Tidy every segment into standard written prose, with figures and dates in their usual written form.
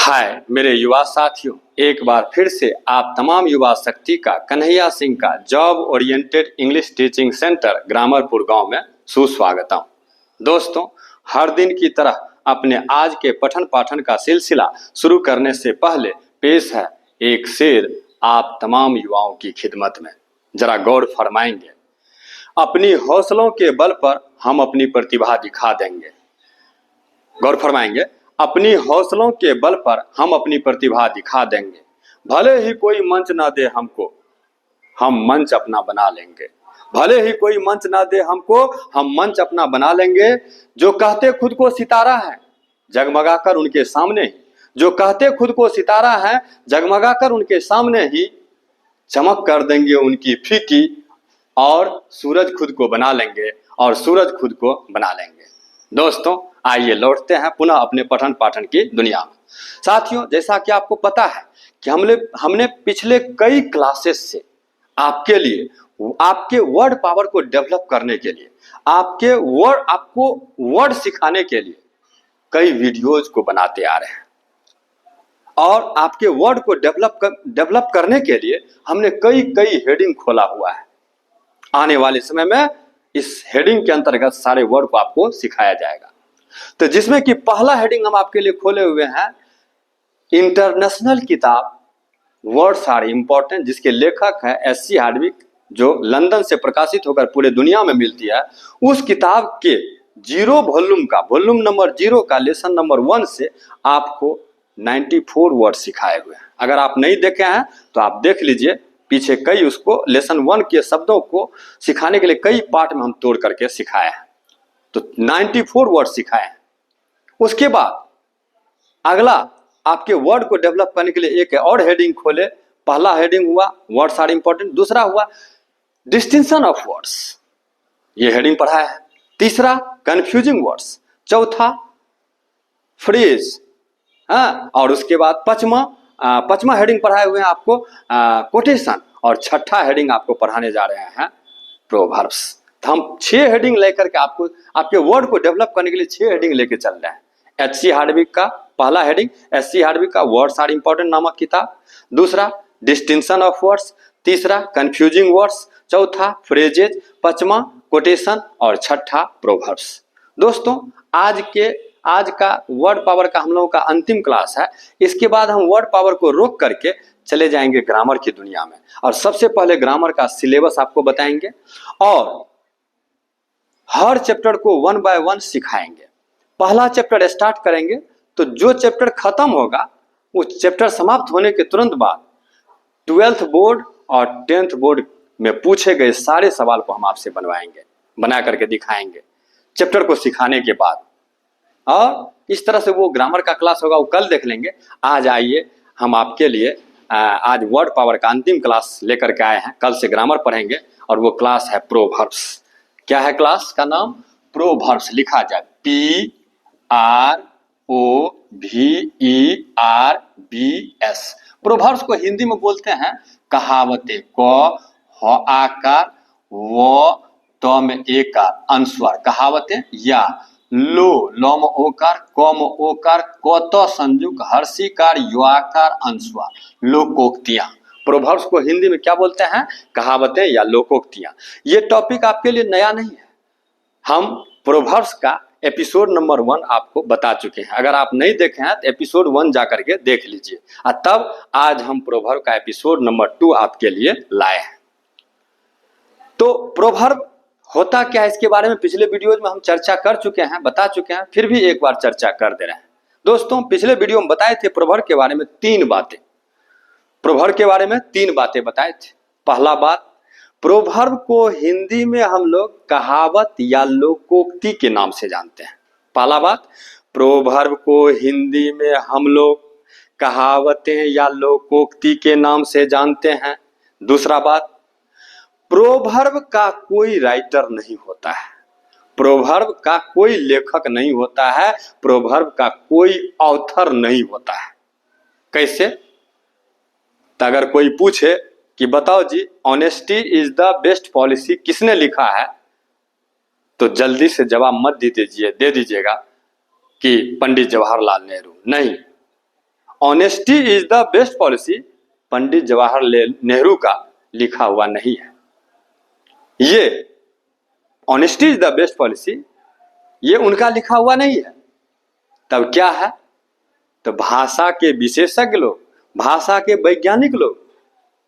हाय मेरे युवा साथियों, एक बार फिर से आप तमाम युवा शक्ति का कन्हैया सिंह का job oriented English teaching centre Grammarpur गांव में सुस्वागतम। दोस्तों, हर दिन की तरह अपने आज के पठन पाठन का सिलसिला शुरू करने से पहले पेश है एक शेर आप तमाम युवाओं की खिदमत में। जरा गौर फरमाएंगे। अपनी हौसलों के बल पर हम अपनी प्रतिभा दिखा देंगे। गौर फरमाएंगे। अपनी हौसलों के बल पर हम अपनी प्रतिभा दिखा देंगे। भले ही कोई मंच ना दे हमको, हम मंच अपना बना लेंगे। भले ही कोई मंच ना दे हमको, हम मंच अपना बना लेंगे। जो कहते खुद को सितारा है, जगमगाकर उनके सामने ही, जो कहते खुद को सितारा है, जगमगाकर उनके सामने ही चमक कर देंगे उनकी फीकी, और सूरज खुद को बना लेंगे, और सूरज खुद को बना लेंगे। दोस्तों, आइए लौटते हैं पुनः अपने पठन पाठन की दुनिया में। साथियों, जैसा कि आपको पता है कि हमने पिछले कई क्लासेस से आपके लिए, आपके वर्ड पावर को डेवलप करने के लिए, आपको वर्ड सिखाने के लिए कई वीडियोज को बनाते आ रहे हैं। और आपके वर्ड को डेवलप करने के लिए हमने कई हेडिंग खोला हुआ है। आने वाले समय में इस हेडिंग के अंतर्गत सारे वर्ड को आपको सिखाया जाएगा। तो जिसमें कि पहला हेडिंग हम आपके लिए खोले हुए हैं, इंटरनेशनल किताब वर्ड्स आर इंपॉर्टेंट, जिसके लेखक है एस.सी. हार्डविक, जो लंदन से प्रकाशित होकर पूरे दुनिया में मिलती है। उस किताब के वॉल्यूम नंबर 0 का लेसन नंबर 1 से आपको 94 वर्ड सिखाए हुए हैं। अगर आप नहीं देखे हैं तो आप देख लीजिए, पीछे कई उसको लेसन 1 के शब्दों को सिखाने के लिए कई पार्ट में हम तोड़ करके सिखाए हैं। तो 94 वर्ड सिखाए हैं। उसके बाद अगला आपके वर्ड को डेवलप करने के लिए एक और हेडिंग खोले। पहला हेडिंग हुआ वर्ड्स आर इंपॉर्टेंट, दूसरा हुआ डिस्टिंक्शन ऑफ वर्ड्स, ये हेडिंग पढ़ाया है। तीसरा कंफ्यूजिंग वर्ड्स, चौथा फ्रेज, और उसके बाद पांचवा हेडिंग पढ़ाए हुए हैं आपको कोटेशन, और छठा हेडिंग आपको पढ़ाने जा रहे हैं प्रोवर्ब्स। तो हम 6 हेडिंग लेकर के आपके वर्ड को डेवलप करने के लिए 6 हेडिंग लेके चल रहे हैं। एच.सी. हार्डविक का पहला हेडिंग, एस.सी. हार्डविक का वर्ड्स आर इंपॉर्टेंट नामक किताब। दूसरा डिस्टिंक्शन ऑफ वर्ड्स, तीसरा कंफ्यूजिंग वर्ड्स, चौथा फ्रेजेज, पांचवा कोटेशन, और छठा प्रोवर्ब्स। दोस्तों, आज का वर्ड पावर का हम लोगों का अंतिम क्लास है। इसके बाद हम वर्ड पावर को रोक करके चले जाएंगे ग्रामर की दुनिया में, और सबसे पहले ग्रामर का सिलेबस आपको बताएंगे, और हर चैप्टर को 1 बाय 1 सिखाएंगे। पहला चैप्टर स्टार्ट करेंगे तो जो चैप्टर खत्म होगा, उस चैप्टर समाप्त होने के तुरंत बाद 12th बोर्ड और 10th बोर्ड में पूछे गए सारे सवाल को हम आपसे बना करके दिखाएंगे चैप्टर को सिखाने के बाद। और इस तरह से वो ग्रामर का क्लास होगा, वो कल देख लेंगे। आज आइए हम आपके लिए आज वर्ड पावर का अंतिम क्लास लेकर के आए हैं। कल से ग्रामर पढ़ेंगे, और वो क्लास है प्रोवर्ब्स। क्या है क्लास का नाम? प्रोवर्ब्स। लिखा जाए PROVERBS। प्रोवर्ब्स को हिंदी में बोलते हैं कहावतें। क ह आकार, व त में एकार, अनुस्वार, कहावतें, या लो में ओकार, क में ओकार, क त संयुक्त, हर्षिकार, युआकार, अनुस्वार, लोकोक्तियां। प्रोवर्ब्स को हिंदी में क्या बोलते हैं? कहावतें या लोकोक्तियां। ये टॉपिक आपके लिए नया नहीं है। हम प्रोवर्ब्स का एपिसोड नंबर 1 आपको बता चुके हैं। अगर आप नहीं देखे हैं तो एपिसोड 1 जा करके देख लीजिए। और तब आज हम प्रोवर्ब का एपिसोड नंबर 2 आपके लिए लाए हैं। तो प्रोवर्ब होता क्या है, इसके बारे में पिछले वीडियोज में हम चर्चा कर चुके हैं, बता चुके हैं, फिर भी एक बार चर्चा कर दे रहे हैं। दोस्तों, पिछले वीडियो में बताए थे प्रोवर्ब के बारे में 3 बातें। प्रोवर्ब के बारे में 3 बातें बताए थे। पहला बात, प्रोवर्ब को हिंदी में हम लोग कहावत या लोकोक्ति के नाम से जानते हैं। पहला बात, प्रोवर्ब को हिंदी में हम लोग कहावतें या लोकोक्ति के नाम से जानते हैं। दूसरा बात, प्रोवर्ब का कोई राइटर नहीं होता है, प्रोवर्ब का कोई लेखक नहीं होता है, प्रोवर्ब का कोई ऑथर नहीं होता है। कैसे? तो अगर कोई पूछे कि बताओ जी, honesty is the best policy किसने लिखा है, तो जल्दी से जवाब मत दे दीजिएगा कि पंडित जवाहरलाल नेहरू। नहीं, honesty is the best policy Pandit Jawaharlal Nehru का लिखा हुआ नहीं है। ये honesty is the best policy ये उनका लिखा हुआ नहीं है। तब क्या है? तो भाषा के विशेषज्ञ लोग, भाषा के वैज्ञानिक लोग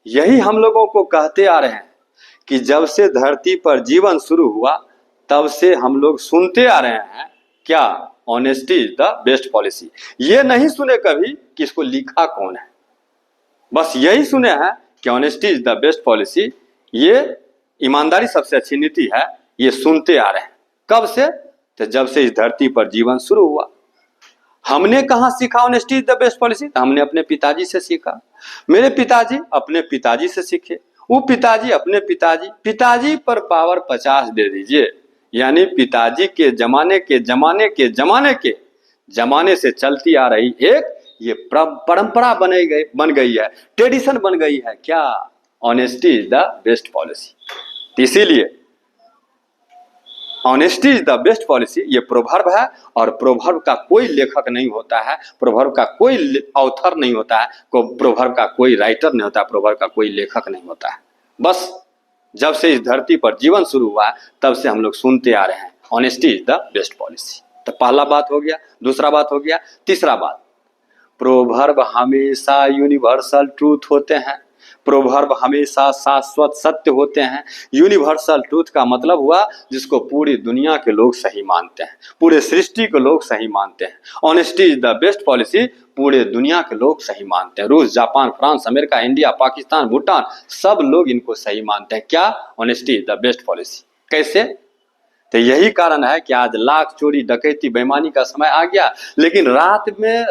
यही हम लोगों को कहते आ रहे हैं कि जब से धरती पर जीवन शुरू हुआ तब से हम लोग सुनते आ रहे हैं क्या? Honesty is the best policy. ये नहीं सुने कभी कि इसको लिखा कौन है, बस यही सुने हैं कि honesty is the best policy, ये ईमानदारी सबसे अच्छी नीति है। ये सुनते आ रहे हैं कब से? तो जब से इस धरती पर जीवन शुरू हुआ। हमने कहाँ सीखा honesty is the best policy? हमने अपने पिताजी से सीखा। मेरे पिताजी अपने पिताजी से सीखे, वो पिताजी अपने पिताजी पर पावर 50 दे दीजिए। यानी पिताजी के जमाने से चलती आ रही एक ये परंपरा बन गई है, ट्रेडिशन बन गई है। क्या? Honesty is the best policy. इसीलिए honesty is the best policy ये प्रोवर्ब है, और प्रोवर्ब का कोई लेखक नहीं होता है, प्रोवर्ब का कोई ऑथर नहीं होता है, प्रोवर्ब का कोई राइटर नहीं होता है, प्रोवर्ब का कोई लेखक नहीं होता है। बस जब से इस धरती पर जीवन शुरू हुआ तब से हम लोग सुनते आ रहे हैं honesty is the best policy. तो पहला बात हो गया, दूसरा बात हो गया, तीसरा बात, प्रोवर्ब हमेशा यूनिवर्सल ट्रूथ होते हैं। प्रोवर्ब हमेशा शाश्वत सत्य होते हैं। यूनिवर्सल ट्रूथ का मतलब हुआ जिसको पूरी दुनिया के लोग सही मानते हैं, पूरे सृष्टि के लोग सही मानते हैं। Honesty is the best policy पूरे दुनिया के लोग सही मानते हैं। रूस, Japan, France, America, India, Pakistan, Bhutan, सब लोग इनको सही मानते हैं। क्या? Honesty is the best policy. कैसे? तो यही कारण है कि आज लाख चोरी, डकैती, बेईमानी का समय आ गया, लेकिन रात में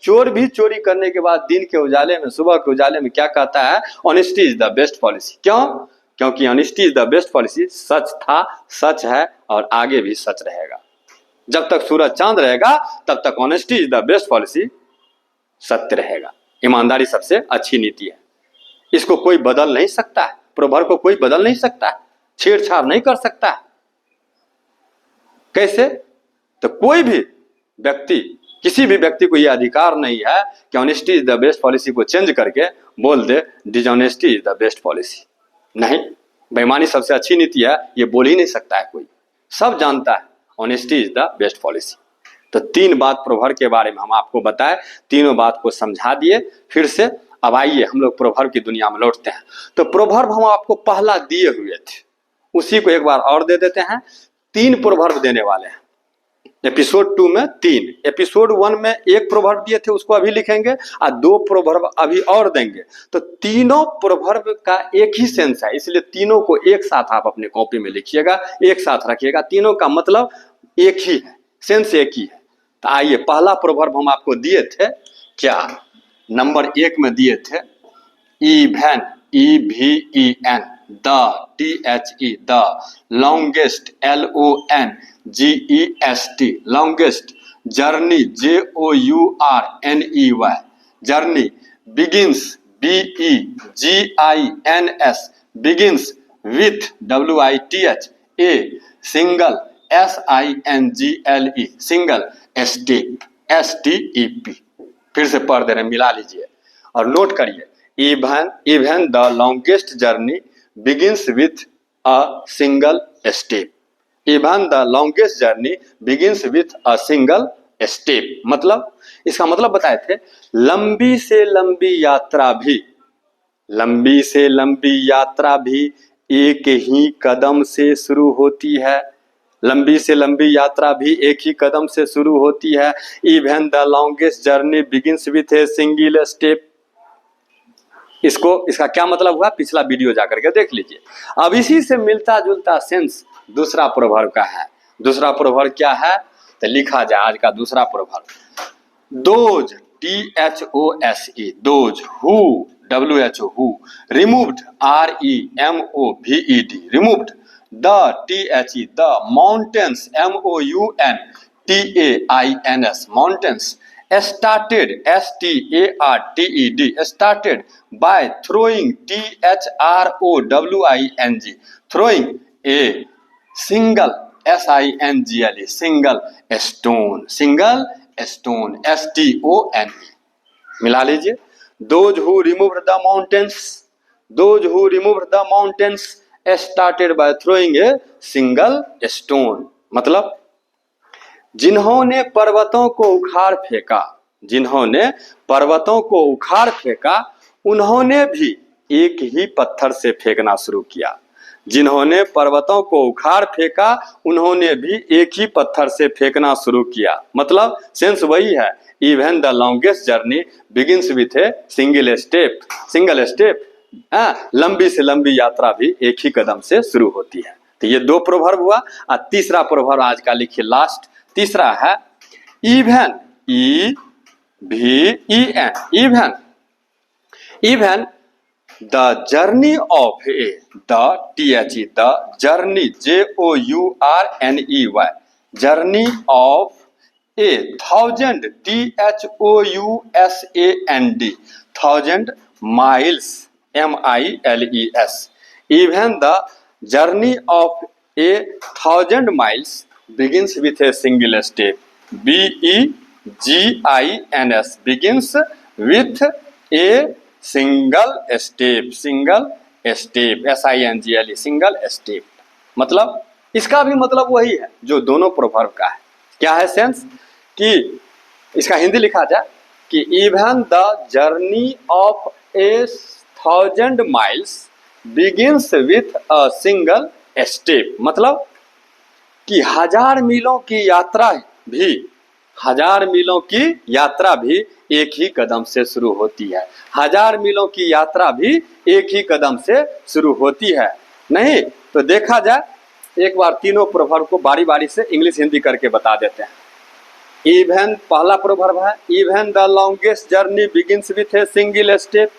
चोर भी चोरी करने के बाद दिन के उजाले में, सुबह के उजाले में क्या कहता है? Honesty is the best policy. क्यों? क्योंकि honesty is the best policy सच था, सच है और आगे भी सच रहेगा। जब तक सूरज चांद रहेगा तब तक honesty is the best policy सत्य रहेगा। ईमानदारी सबसे अच्छी नीति है, इसको कोई बदल नहीं सकता है, प्रोवर्ब को कोई बदल नहीं सकता है, छेड़छाड़ नहीं कर सकता है। कैसे? तो कोई भी व्यक्ति, किसी भी व्यक्ति को यह अधिकार नहीं है कि honesty is the best policy को चेंज करके बोल दे dishonesty is the best policy. नहीं, बेईमानी सबसे अच्छी नीति है, ये बोल ही नहीं सकता है कोई। सब जानता है honesty is the best policy. तो 3 बात प्रोवर्ब के बारे में हम आपको बताए, तीनों बात को समझा दिए। फिर से अब आइए हम लोग प्रोवर्ब की दुनिया में लौटते हैं। तो प्रोवर्ब हम आपको पहला दिए हुए थे, उसी को एक बार और दे देते हैं। 3 प्रोवर्ब देने वाले हैं एपिसोड 2 में 3। एपिसोड 1 में 1 प्रोवर्ब दिए थे, उसको अभी लिखेंगे, और 2 प्रोवर्ब अभी और देंगे। तो तीनों प्रोवर्ब का एक ही सेंस है, इसलिए तीनों को एक साथ आप अपने कॉपी में लिखिएगा, एक साथ रखिएगा। तीनों का मतलब एक ही है, सेंस एक ही है। तो आइए, पहला प्रोवर्ब हम आपको दिए थे, क्या? नंबर 1 में दिए थे even, EVEN, the, THE, the, longest, LONGEST, longest, journey, JOURNEY, journey, begins, BEGINS, begins, with, WITH, A, single, SINGLE, single, step, STEP। फिर से पढ़ दे रहे, मिला लीजिए और नोट करिए। Even the longest journey begins with a single step. Even the longest journey begins with a single step. मतलब, इसका मतलब बताए थे, लंबी से लंबी यात्रा भी एक ही कदम से शुरू होती है। लंबी से लंबी यात्रा भी एक ही कदम से शुरू होती है। Even the longest journey begins with a single step. इसका क्या मतलब हुआ? पिछला वीडियो जाकर के देख लीजिए। अब इसी से मिलता जुलता सेंस दूसरा प्रोवर्ब का है। दूसरा प्रोवर्ब क्या है? तो लिखा जाए आज का दूसरा proverb, those, THOSE, those, who, WHO, who, removed, REMOVED, removed, the, THE, the, mountains, MOUNTAINS, mountains, started, STARTED, started, by throwing, THROWING, throwing, a single, SINGLE, single, stone, STONE, मिला लीजिए। Those who removed the mountains, those who removed the mountains started by throwing a single stone, मतलब जिन्होंने पर्वतों को उखाड़ फेंका, जिन्होंने पर्वतों को उखाड़ फेंका उन्होंने भी एक ही पत्थर से फेंकना शुरू किया। जिन्होंने पर्वतों को उखाड़ फेंका उन्होंने भी एक ही पत्थर से फेंकना शुरू किया, मतलब सेंस वही है। Even the longest journey begins with a single step, single step, लंबी से लंबी यात्रा भी एक ही कदम से शुरू होती है। तो ये दो प्रोवर्ब हुआ। और तीसरा प्रोवर्ब आज का लिखिए लास्ट, तीसरा है even, E V E N, even, even the journey of a, the THE, the journey, JOURNEY, journey of a 1000, THOUSAND, 1000 miles, MILES, even the journey of a 1000 miles begins with a single step, BEGINS, begins with a single step, single step, SINGLE, single step। मतलब इसका भी मतलब वही है जो दोनों proverb का है। क्या है सेंस कि इसका हिंदी लिखा जाए कि even the journey of a 1000 miles begins with a single step, मतलब कि 1000 मीलों की यात्रा भी, 1000 मीलों की यात्रा भी एक ही कदम से शुरू होती है। 1000 मीलों की यात्रा भी एक ही कदम से शुरू होती है। नहीं तो देखा जाए एक बार तीनों प्रोवर्ब को बारी बारी से इंग्लिश हिंदी करके बता देते हैं। इवन पहला प्रोवर्ब है even the longest journey begins with a single step,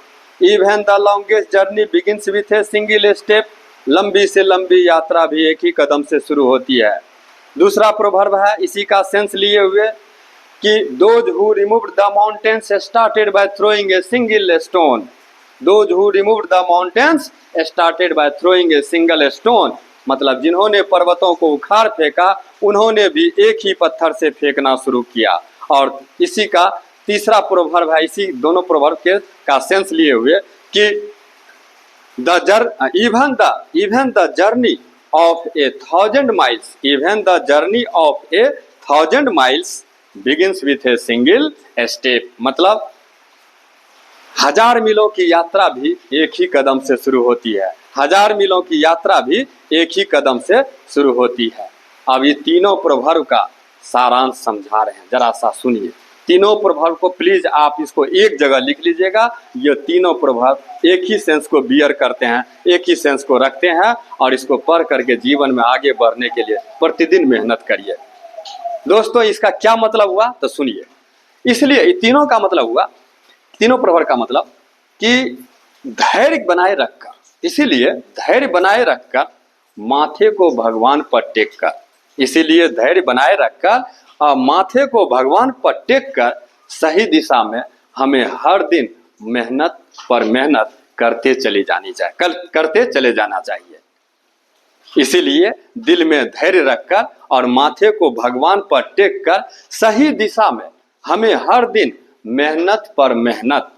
even the longest journey begins with a single step, लंबी से लंबी यात्रा भी एक ही कदम से शुरू होती है। दूसरा प्रोवर्ब है इसी का सेंस लिए हुए कि those who removed the mountains started by throwing a single stone, those who removed the mountains started by throwing a single stone, मतलब जिन्होंने पर्वतों को उखाड़ फेंका उन्होंने भी एक ही पत्थर से फेंकना शुरू किया। और इसी का तीसरा प्रोवर्ब है इसी दोनों प्रोवर्ब के का सेंस लिए हुए कि even the journey of a 1000 miles, even the journey of a 1000 miles begins with a single step, मतलब 1000 मीलों की यात्रा भी एक ही कदम से शुरू होती है। 1000 मीलों की यात्रा भी एक ही कदम से शुरू होती है। अब ये तीनों प्रोवर्ब का सारांश समझा रहे हैं, जरा सा सुनिए। तीनों प्रोवर्ब को प्लीज आप इसको एक जगह लिख लीजिएगा। ये तीनों प्रोवर्ब एक ही सेंस को बियर करते हैं, एक ही सेंस को रखते हैं और इसको पढ़ करके जीवन में आगे बढ़ने के लिए प्रतिदिन मेहनत करिए। दोस्तों इसका क्या मतलब हुआ तो सुनिए। इसलिए तीनों का मतलब हुआ, तीनों प्रोवर्ब का मतलब कि धैर्य बनाए रखकर, इसीलिए धैर्य बनाए रखकर माथे को भगवान पर टेक कर, इसीलिए धैर्य बनाए रखकर और माथे को भगवान पर टेक कर सही दिशा में हमें हर दिन मेहनत पर मेहनत करते चले जाना चाहिए। इसीलिए दिल में धैर्य रखकर और माथे को भगवान पर टेक कर सही दिशा में हमें हर दिन मेहनत पर मेहनत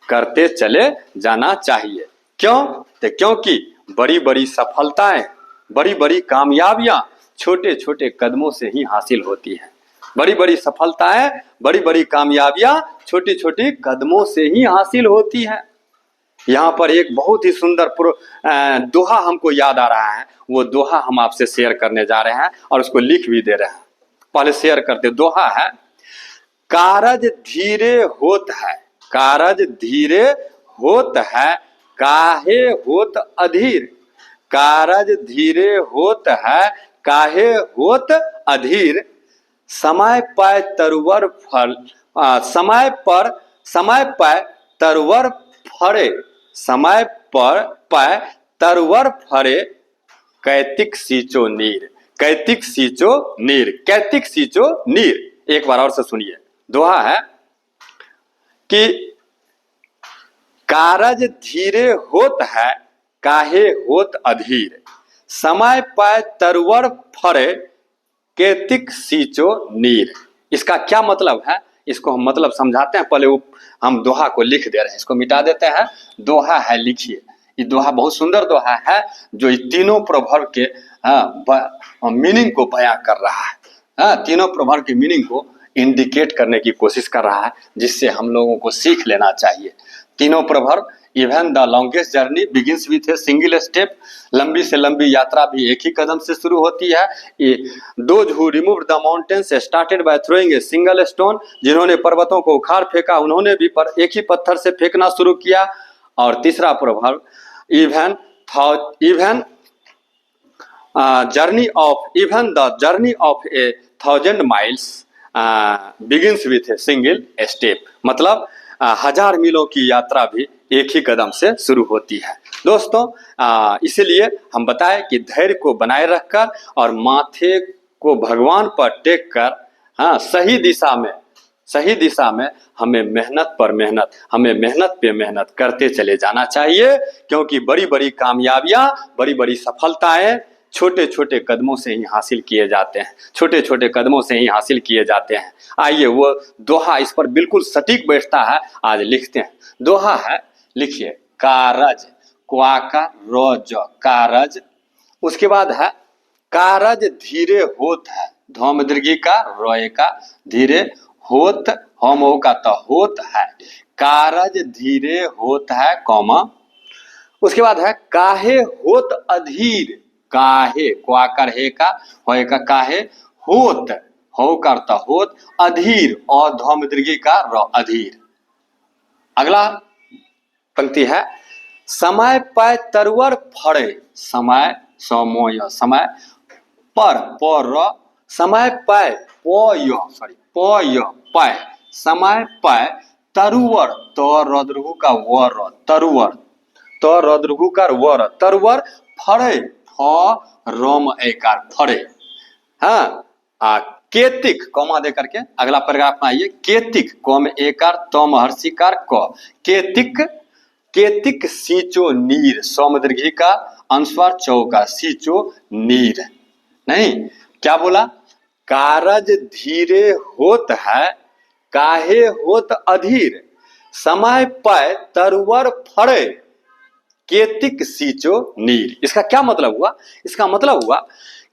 करते चले जाना चाहिए। क्यों? तो क्योंकि बड़ी बड़ी सफलताएं, बड़ी बड़ी कामयाबियां छोटे छोटे कदमों से ही हासिल होती हैं। बड़ी बड़ी सफलताएं, बड़ी बड़ी कामयाबियां छोटी छोटी कदमों से ही हासिल होती हैं। यहाँ पर एक बहुत ही सुंदर दोहा हमको याद आ रहा है, वो दोहा हम आपसे शेयर करने जा रहे हैं और उसको लिख भी दे रहे हैं। पहले शेयर करते। दोहा है कारज धीरे होत है, कारज धीरे होत है काहे होत अधीर, कारज धीरे होत है काहे होत अधीर, समय पाए तरवर फल, समय पाए तरवर फरे, समय पर पाए तरवर फरे, कैतिक सींचो नीर, कैतिक सींचो नीर, कैतिक सींचो नीर। एक बार और से सुनिए। दोहा है कि कारज धीरे होत है काहे होत अधीर, समय पाए तरवर फरे कैतिक सींचो नीर। इसका क्या मतलब है? इसको हम मतलब समझाते हैं। पहले वो हम दोहा को लिख दे रहे हैं, इसको मिटा देते हैं। दोहा है, लिखिए। ये दोहा बहुत सुंदर दोहा है जो तीनों प्रवर्ब के मीनिंग को बयां कर रहा है। तीनों प्रवर्ब की मीनिंग को इंडिकेट करने की कोशिश कर रहा है, जिससे हम लोगों को सीख लेना चाहिए। तीनों proverb, even the longest journey begins with a single step, लंबी से लंबी यात्रा भी एक ही कदम से शुरू होती है। ये those who remove the mountains started by throwing a single stone, जिन्होंने पर्वतों को उखाड़ फेंका उन्होंने भी पर एक ही पत्थर से फेंकना शुरू किया। और तीसरा proverb, even the journey of a 1000 miles begins with a single step, मतलब 1000 मीलों की यात्रा भी एक ही कदम से शुरू होती है। दोस्तों, इसलिए हम बताएं कि धैर्य को बनाए रखकर और माथे को भगवान पर टेक कर सही दिशा में हमें मेहनत पे मेहनत करते चले जाना चाहिए, क्योंकि बड़ी बड़ी कामयाबियां, बड़ी बड़ी सफलताएं छोटे छोटे कदमों से ही हासिल किए जाते हैं, छोटे छोटे कदमों से ही हासिल किए जाते हैं। आइए वो दोहा इस पर बिल्कुल सटीक बैठता है, आज लिखते हैं। दोहा है, लिखिए, कारज, क्वाका रोज कारज। उसके बाद है कारज धीरे होत है, धौम दीर्घी का रोय का धीरे होत, होम हो का तो होत है, कारज धीरे होत है कौमा। उसके बाद है काहे होत अधीर, काहे, क्वाकर हे का होय का काहे, होत, हो करता होत, अधीर, और धौम दीर्घी का रो अधीर। अगला पंक्ति है, समय पै तरुवर फड़े, समय समोय, समय पर समय पै पोय पै, समय पै तरुवर, तो रद्रगु का वर, तरुवर, तो रद्रगु का वर, तरुवर फड़े, रोम एकार फड़े। केतिक, कौमा दे करके अगला पैराग्राफ में आइए। केतिक, कौम एकार तो महर्षिकार क, केतिक सींचो नीर, सोम दीर्घी का अनुस्वार चौका, सींचो नीर। नहीं, क्या बोला, कारज धीरे होत है, काहे होत अधीर, समय पै तरुवर फड़े, केतिक सींचो नीर। इसका क्या मतलब हुआ? इसका मतलब हुआ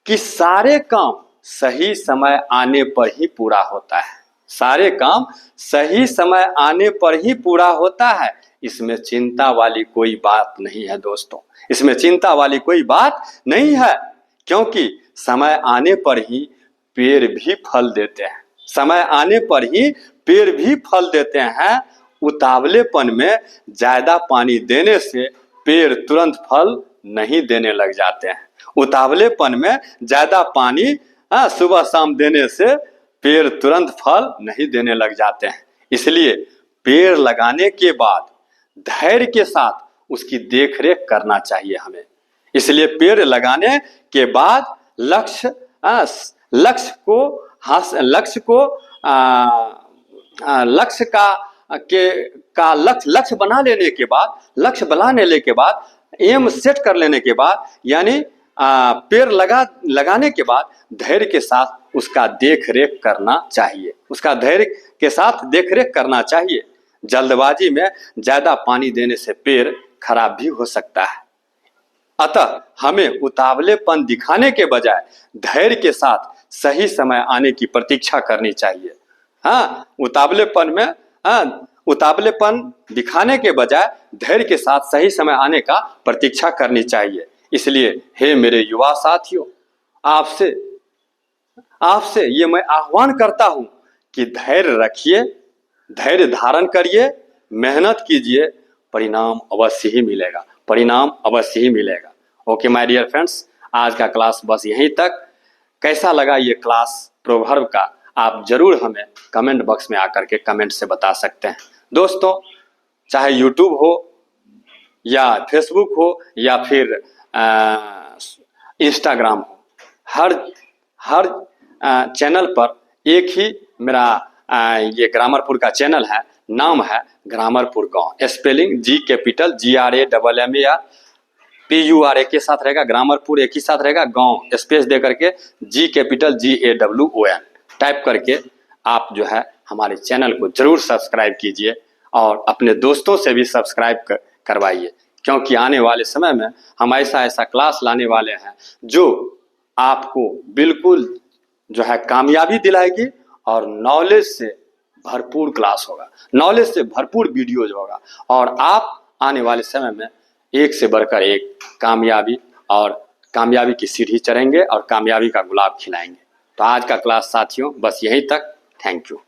कि सारे काम सही समय आने पर ही पूरा होता है, सारे काम सही समय आने पर ही पूरा होता है। इसमें चिंता वाली कोई बात नहीं है दोस्तों, इसमें चिंता वाली कोई बात नहीं है, क्योंकि समय आने पर ही पेड़ भी फल देते हैं, समय आने पर ही पेड़ भी फल देते हैं। उतावलेपन में ज्यादा पानी देने से पेड़ तुरंत फल नहीं देने लग जाते हैं। उतावलेपन में ज्यादा पानी सुबह शाम देने से पेड़ तुरंत फल नहीं देने लग जाते हैं। इसलिए पेड़ लगाने के बाद धैर्य के साथ उसकी देखरेख करना चाहिए हमें। इसलिए पेड़ लगाने के बाद लक्ष्य बना लेने के बाद, लक्ष्य बनाने के बाद, एम सेट कर लेने के बाद, यानी पेड़ लगाने के बाद धैर्य के साथ उसका देख-रेख करना चाहिए, उसका धैर्य के साथ देख-रेख करना चाहिए। जल्दबाजी में ज्यादा पानी देने से पेड़ खराब भी हो सकता है। अतः हमें उतावलेपन दिखाने के बजाय धैर्य के साथ सही समय आने की प्रतीक्षा करनी चाहिए। उतावलेपन दिखाने के बजाय धैर्य के साथ सही समय आने का प्रतीक्षा करनी चाहिए। इसलिए हे मेरे युवा साथियों, आपसे ये मैं आह्वान करता हूं कि धैर्य रखिए, धैर्य धारण करिए, मेहनत कीजिए, परिणाम अवश्य ही मिलेगा, परिणाम अवश्य ही मिलेगा। ओके माय डियर फ्रेंड्स, आज का क्लास बस यहीं तक। कैसा लगा ये क्लास प्रोवर्ब का, आप जरूर हमें कमेंट बॉक्स में आकर के कमेंट से बता सकते हैं। दोस्तों, चाहे यूट्यूब हो या फेसबुक हो या फिर इंस्टाग्राम हो, हर चैनल पर एक ही मेरा ये ग्रामरपुर का चैनल है, नाम है ग्रामरपुर गांव, स्पेलिंग GRAMMAR PUR एक के साथ रहेगा, ग्रामरपुर एक ही साथ रहेगा, गांव स्पेस दे करके GAWN टाइप करके आप जो है हमारे चैनल को जरूर सब्सक्राइब कीजिए और अपने दोस्तों से भी सब्सक्राइब करवाइए, क्योंकि आने वाले समय में हम ऐसा ऐसा क्लास लाने वाले हैं जो आपको बिल्कुल जो है कामयाबी दिलाएगी और नॉलेज से भरपूर क्लास होगा, नॉलेज से भरपूर वीडियोज होगा और आप आने वाले समय में एक से बढ़कर एक कामयाबी की सीढ़ी चढ़ेंगे और कामयाबी का गुलाब खिलाएंगे। तो आज का क्लास साथियों बस यहीं तक। Thank you.